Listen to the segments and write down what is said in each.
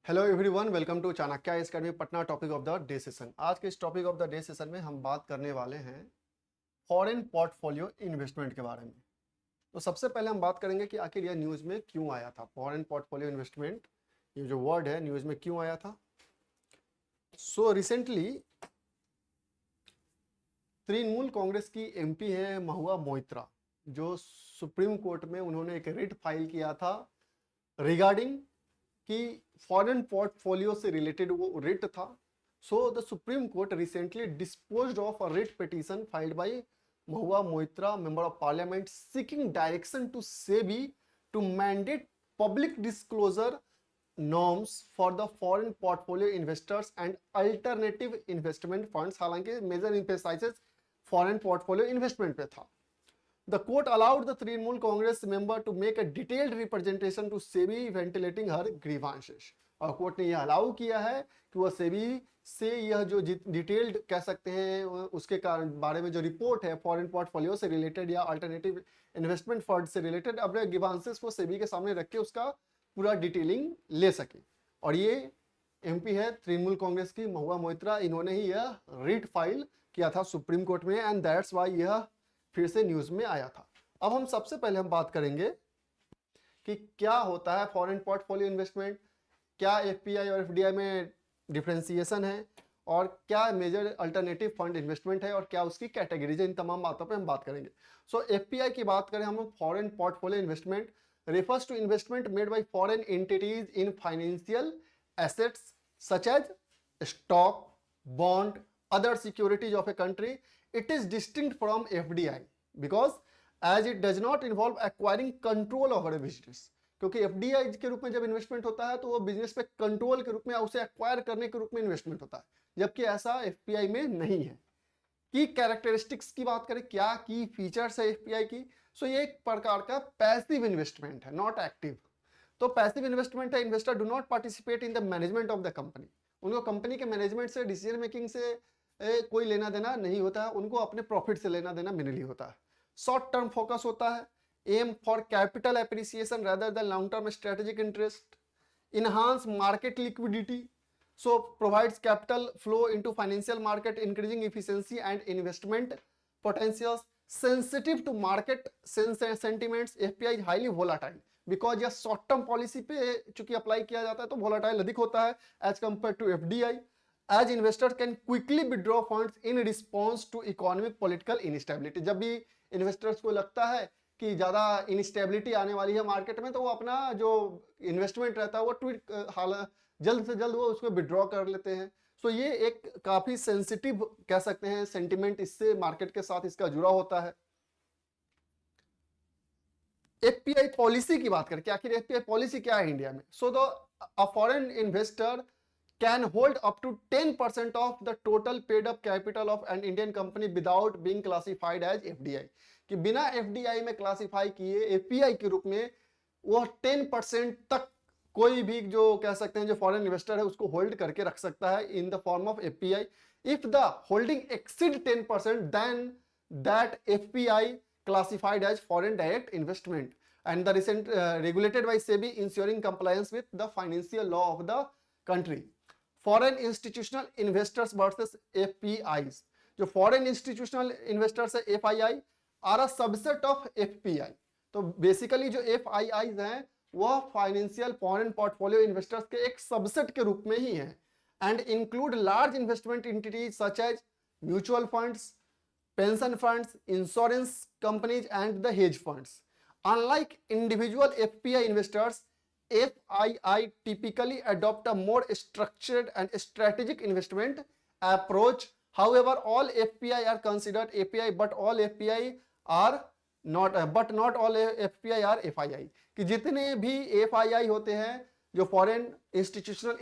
Hello everyone, welcome to Chanakya Academy Patna. Topic of the day session. आज के इस topic of the day session में हम बात करने वाले हैं फॉरेन पोर्टफोलियो इन्वेस्टमेंट के बारे में। तो सबसे पहले हम बात करेंगे कि आखिर यह न्यूज़ में क्यों आया था। फॉरेन पोर्टफोलियो इन्वेस्टमेंट, ये जो वर्ड है, न्यूज़ में क्यों आया था। सो रिसेंटली तृणमूल कांग्रेस की एमपी है महुआ मोइत्रा, जो सुप्रीम कोर्ट में उन्होंने एक रिट फाइल किया था रिगार्डिंग कि फॉरेन पोर्टफोलियो से रिलेटेड वो रिट था। So the supreme court recently disposed of a writ petition filed by Mahua Moitra, member of parliament, seeking direction to SEBI to mandate public disclosure norms for the foreign portfolio investors and alternative investment funds. हालांकि major emphasise foreign portfolio investment पे था। The court allowed the Trinamool Congress member to make a detailed representation to SEBI ventilating her grievances। और court ने यह allow किया है कि वह सेबी से यह जो डिटेल्ड कह सकते हैं उसके बारे में जो रिपोर्ट है फॉरेन पोर्टफोलियो से रिलेटेड या अल्टरनेटिव इन्वेस्टमेंट फंड से रिलेटेड अपने ग्रीवांसेस को सेबी के सामने रख के उसका पूरा डिटेलिंग ले सके। और ये एमपी है तृणमूल कांग्रेस की महुआ मोइत्रा, इन्होंने ही यह रिट फाइल किया था सुप्रीम कोर्ट में एंड दैट्स वाई यह फिर से न्यूज में आया था। अब हम सबसे पहले हम बात करेंगे कि क्या होता है फॉरेन पोर्टफोलियो इन्वेस्टमेंट, क्या एफपीआई और एफडीआई में डिफरेंशिएशन है, और क्या मेजर अल्टरनेटिव फंड इन्वेस्टमेंट है, और क्या उसकी कैटेगरीज है। इन तमाम बातों पे हम बात करेंगे। सो एफपीआई की बात करें हम लोग, foreign portfolio investment refers to investment made by foreign entities in financial assets such as stock, bond, other securities of a country. It is distinct from FDI because as it does not involve acquiring control over a business। क्योंकि FDI के रूप में जब investment होता है तो वो business पे कंट्रोल के रूप में, उसे एक्वायर करने के रूप में इन्वेस्टमेंट होता है, जबकि ऐसा एफपीआई में नहीं है। की कैरेक्टरिस्टिक्स की बात करें, क्या की फीचर्स है एफपीआई की। सो ये एक प्रकार का पैसिव इन्वेस्टमेंट है, नॉट एक्टिव। तो पैसिव इन्वेस्टमेंट है, investor do not participate in the management of the company. उनको कंपनी के मैनेजमेंट से, डिसीजन मेकिंग से कोई लेना देना नहीं होता है, उनको अपने प्रॉफिट से लेना देना मेनली होता है। शॉर्ट टर्म फोकस होता है, aim for capital appreciation rather than long term strategic interest, enhance market liquidity, so provides capital flow into financial market, increasing efficiency and investment potentials, sensitive to market sentiments। FPI is highly volatile because यह short term policy पे चूंकि apply किया जाता है तो volatile अधिक होता है as compare to FDI. As investor can quickly withdraw funds in response to economic political instability. जब भी इन्वेस्टर्स को लगता है कि ज्यादा इनस्टेबिलिटी आने वाली है मार्केट में, तो वो अपना जो इन्वेस्टमेंट रहता है वो ट्वीट जल्द से जल्द वो उसको विड्रॉ कर लेते हैं। सो ये एक काफी सेंसिटिव कह सकते हैं सेंटिमेंट इससे मार्केट के साथ इसका जुड़ा होता है। एफपीआई पॉलिसी की बात करें कि आखिर एफपीआई पॉलिसी क्या है इंडिया में। So the foreign investor can hold up to 10% of the total paid up capital of an Indian company without being classified as FDI। कि बिना FDI में क्लासिफाई किए FPI के रूप में वो 10% तक कोई भी जो कह सकते हैं जो फॉरेन इन्वेस्टर है उसको होल्ड करके रख सकता है in the form of FPI। If the holding exceed 10% then that FPI classified as foreign direct investment and the recent regulated by SEBI ensuring compliance with the financial law of the country। Foreign institutional investors versus FPIs, जो foreign institutional investors है FII are a subset of FPI. तो basically जो FIIs हैं वह financial foreign portfolio investors के एक subset के रूप में ही है and include large investment entities such as mutual funds, pension funds, insurance companies and the hedge funds। Unlike individual FPI investors, FII typically adopt a more structured and strategic investment approach। However, all FPI are considered API, but all FPI are not all FPI are FII। कि जितने भी FII होते हैं जो foreign institutional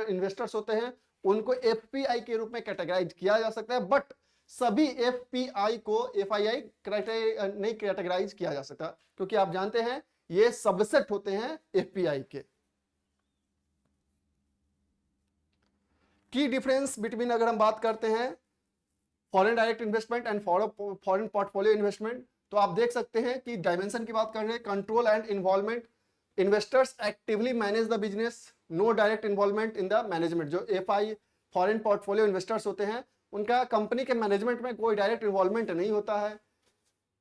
investors होते हैं उनको FPI के रूप में कैटेगराइज किया जा सकता है, बट सभी एफपीआई को एफआईआई नहीं कैटेगराइज किया जा सकता, क्योंकि आप जानते हैं ये सबसेट होते हैं एफपीआई के। की डिफरेंस बिटवीन अगर हम बात करते हैं foreign direct investment and foreign portfolio investment, तो आप देख सकते हैं कि डायमेंशन की बात कर रहे हैं, control and involvement. Investors actively manage the business, no direct involvement in the management. जो एफआई फॉरेन पोर्टफोलियो इन्वेस्टर्स होते हैं उनका कंपनी के मैनेजमेंट में कोई डायरेक्ट इन्वॉल्वमेंट नहीं होता है।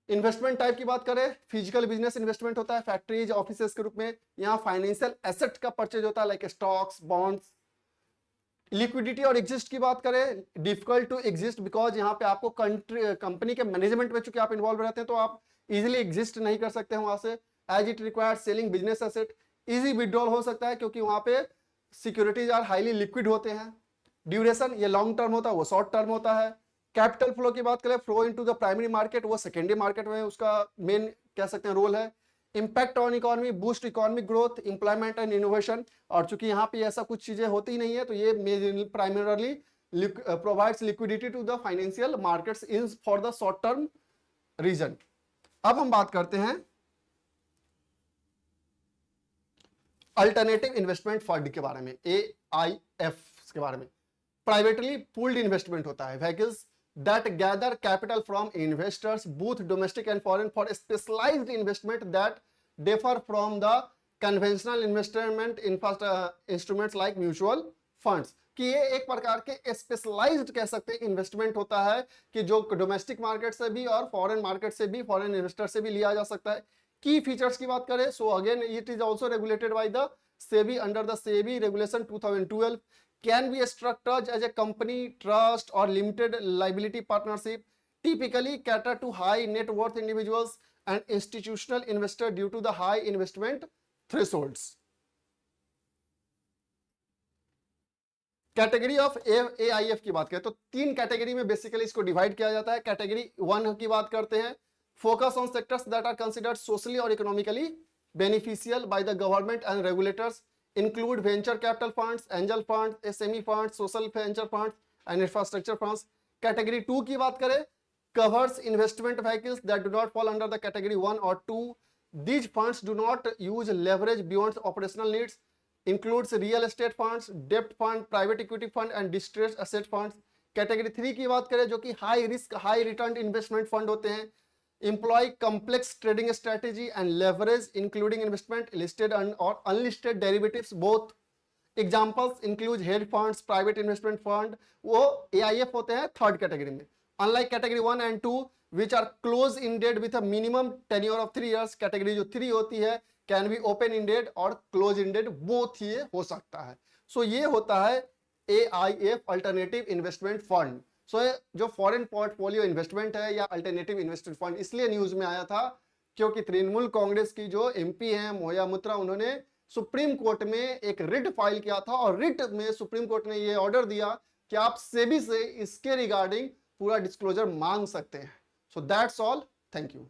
इन्वेस्टमेंट टाइप की बात करें, फिजिकल बिजनेस इन्वेस्टमेंट होता है फैक्ट्रीज ऑफिसेस के रूप में। यहाँ फाइनेंशियल एसेट का परचेज होता है लाइक स्टॉक्स बॉन्ड्स। लिक्विडिटी और एग्जिस्ट की बात करें, डिफिकल्ट टू एग्जिस्ट बिकॉज यहाँ पे आपको कंपनी के मैनेजमेंट में चूंकि आप इन्वॉल्व रहते हैं तो आप इजिली एग्जिस्ट नहीं कर सकते हैं वहां से। As it required selling business asset, easy withdrawal हो सकता है क्योंकि वहां पे सिक्योरिटीज आर हाईली लिक्विड होते हैं। ड्यूरेशन ये लॉन्ग टर्म होता है, वो शॉर्ट टर्म होता है। कैपिटल फ्लो की बात करें, flow into the primary market, वो सेकेंडरी मार्केट में उसका मेन कह सकते हैं रोल है। Impact on economy, boost economic growth, employment and innovation. और चूंकि यहाँ पे ऐसा कुछ चीजें होती नहीं है तो ये primarily provides liquidity to the financial markets in for the short term reason. अब हम बात करते हैं अल्टरनेटिव इन्वेस्टमेंट फंड के बारे में, AIF के बारे में। प्राइवेटली पूल्ड इन्वेस्टमेंट होता है, vehicles that gather capital from investors both domestic and foreign for specialized investment that differ from the conventional investment instruments like mutual funds। कि ये एक प्रकार के स्पेशलाइज्ड कह सकते हैं इन्वेस्टमेंट होता है कि जो डोमेस्टिक मार्केट से भी और फॉरेन मार्केट से भी, फॉरेन इन्वेस्टर से भी लिया जा सकता है। की फीचर्स की बात करें, so again it is also regulated by the SEBI under the SEBI regulation 2012। can be structured as a company, trust or limited liability partnership, typically cater to high net worth individuals and institutional investor due to the high investment thresholds। Category of AIF की बात करें तो 3 category में basically इसको divide किया जाता है। Category 1 की बात करते हैं, focus on sectors that are considered socially और economically beneficial by the government and regulators, include venture capital funds, angel funds, SME funds, social venture funds and infrastructure funds। Category 2 की बात करें, covers investment vehicles that do not fall under the category 1 or 2। These funds do not use leverage beyond operational needs, includes real estate funds, debt fund, private equity fund and distressed asset funds। Category 3 की बात करें जो कि high risk high return investment fund होते हैं, employ complex trading strategy and leverage including investment listed or unlisted derivatives both। Examples include hedge funds, private investment fund, वो AIF होते हैं थर्ड कैटेगरी में। Unlike category 1 and 2 which are close ended with a minimum tenure of 3 years, category जो 3 होती है can be open ended और close ended both ये हो सकता है। सो ये होता है AIF अल्टरनेटिव इन्वेस्टमेंट फंड। सो जो फॉरेन पोर्टफोलियो इन्वेस्टमेंट है या अल्टरनेटिव इन्वेस्टमेंट फंड इसलिए न्यूज में आया था क्योंकि तृणमूल कांग्रेस की जो MP हैं मोया मुत्रा, उन्होंने सुप्रीम कोर्ट में एक रिट फाइल किया था और रिट में सुप्रीम कोर्ट ने ये ऑर्डर दिया कि आप सेबी से इसके रिगार्डिंग पूरा डिस्क्लोजर मांग सकते हैं। So that's all, thank you.